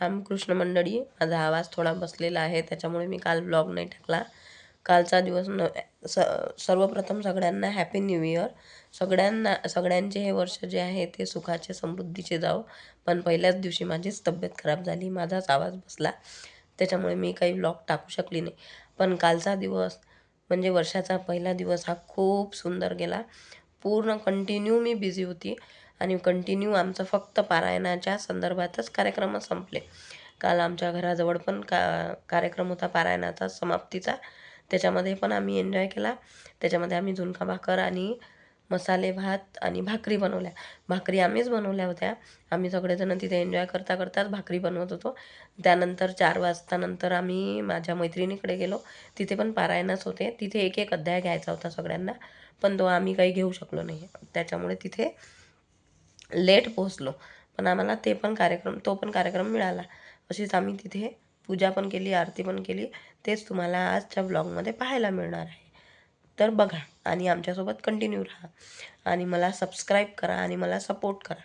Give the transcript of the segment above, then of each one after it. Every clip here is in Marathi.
रामकृष्ण मंडळी, माझा आवाज थोडा बसलेला आहे त्याच्यामुळे मी काल ब्लॉग नाही टाकला. कालचा दिवस सर्वप्रथम सगळ्यांना हॅपी न्यू इयर. सगळ्यांचे हे वर्ष जे आहे ते सुखाचे समृद्धीचे जावो. पण पहिल्याच दिवशी माझीच तब्येत खराब झाली, माझाच आवाज बसला, त्याच्यामुळे मी काही ब्लॉग टाकू शकली नाही. पण कालचा दिवस म्हणजे वर्षाचा पहिला दिवस हा खूप सुंदर गेला. पूर्ण कंटिन्यू मी बिझी होती आणि कंटिन्यू आमचं फक्त पारायणाच्या संदर्भातच कार्यक्रम संपले. काल आमच्या घराजवळ पण कार्यक्रम होता पारायणाचा समाप्तीचा, त्याच्यामध्ये पण आम्ही एन्जॉय केला. त्याच्यामध्ये आम्ही झुणका भाकर आणि मसाले भात आणि भाकरी बनवल्या. भाकरी आम्हीच बनवल्या होत्या. आम्ही सगळेजण तिथे एन्जॉय करता करताच भाकरी बनवत होतो. त्यानंतर 4 वाजता नंतर आम्ही माझ्या मैत्रिणीकडे गेलो. तिथे पण पारायणच होते. तिथे एक एक अध्याय घ्यायचा होता सगळ्यांना, पण तो आम्ही काही घेऊ शकलो नाही. त्याच्यामुळे तिथे लेट पोहोचलो, पण आम्हाला तो पण कार्यक्रम मिळाला. अशीच आम्ही तिथे पूजा पण केली, आरती पण केली. तेच तुम्हाला आजच्या ब्लॉगमध्ये पाहायला मिळणार आहे. तर बघा आणि आमच्यासोबत कंटिन्यू राहा आणि मला सबस्क्राईब करा आणि मला सपोर्ट करा.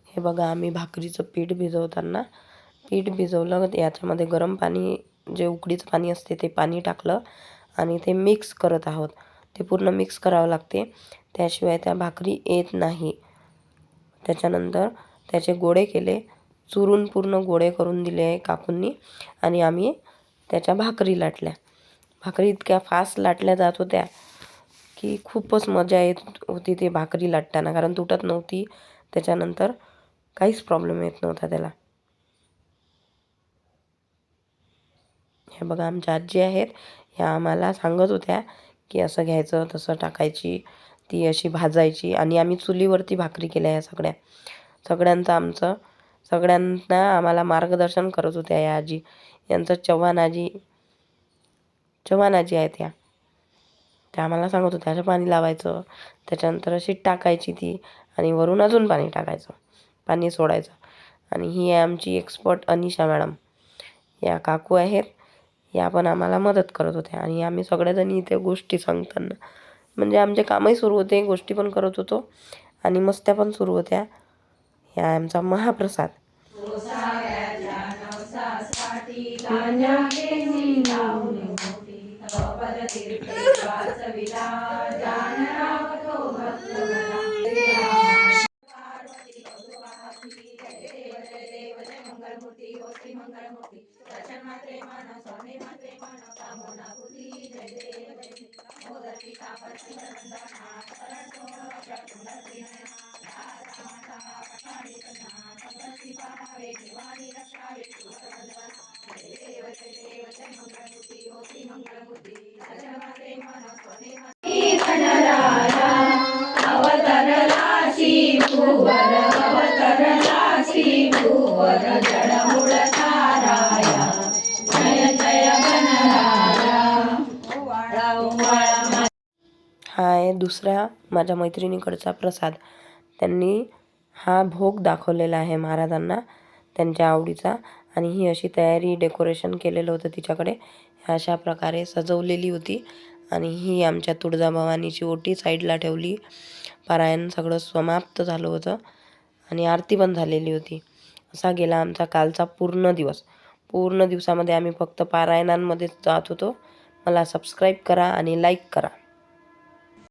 हे बघा, आम्ही भाकरीचं पीठ भिजवलं. याच्यामध्ये गरम पाणी, जे उकडीचं पाणी असते ते पाणी टाकलं आणि ते मिक्स करत आहोत. ते पूर्ण मिक्स करावं लागते, त्याशिवाय त्या भाकरी येत नाही. त्याच्यानंतर त्याचे गोळे केले, चुरून पूर्ण गोळे करून दिले आहे काकूंनी आणि आम्ही त्याच्या भाकरी लाटल्या. भाकरी इतक्या फास्ट लाटल्या जात होत्या की खूपच मजा येत होती ते भाकरी लाटताना, कारण तुटत नव्हती. त्याच्यानंतर काहीच प्रॉब्लेम येत नव्हता त्याला. हे बघा, आमच्या आजी आहेत, ह्या आम्हाला सांगत होत्या की असं घ्यायचं, तसं टाकायची, ती अशी भाजायची. आणि आम्ही चुलीवरती भाकरी केल्या या सगळ्यांना आम्हाला मार्गदर्शन करत होत्या या आजी. यांचं चव्हाण आजी आहेत त्या आम्हाला सांगत होत्या असं पाणी लावायचं, त्याच्यानंतर अशी टाकायची ती आणि वरून अजून पाणी टाकायचं, पाणी सोडायचं. आणि ही आहे आमची एक्सपर्ट अनिशा मॅडम. या काकू आहेत, या पण आम्हाला मदत करत होत्या. आणि आम्ही सगळ्याजणी इथे गोष्टी सांगताना म्हणजे आमचे कामही सुरू होते, गोष्टी पण करत होतो आणि मस्त्या पण सुरू होत्या. या आमचा महाप्रसाद. हा आहे दुसरा माझ्या मैत्रिणीकडचा प्रसाद. त्यांनी हा भोग दाखवलेला आहे महाराजांना त्यांच्या आवडीचा. आणि ही अशी तयारी, डेकोरेशन केलेलं होतं तिच्याकडे. अशा प्रकारे सजवलेली होती. आणि ही आमच्या तुळजाभवानीची ओटी साईडला ठेवली. पारायण सगळं समाप्त झालं होतं आणि आरती पण झालेली होती. असा गेला आमचा कालचा पूर्ण दिवस. पूर्ण दिवसामध्ये आम्ही फक्त पारायणांमध्येच जात होतो. मला सबस्क्राईब करा आणि लाईक करा.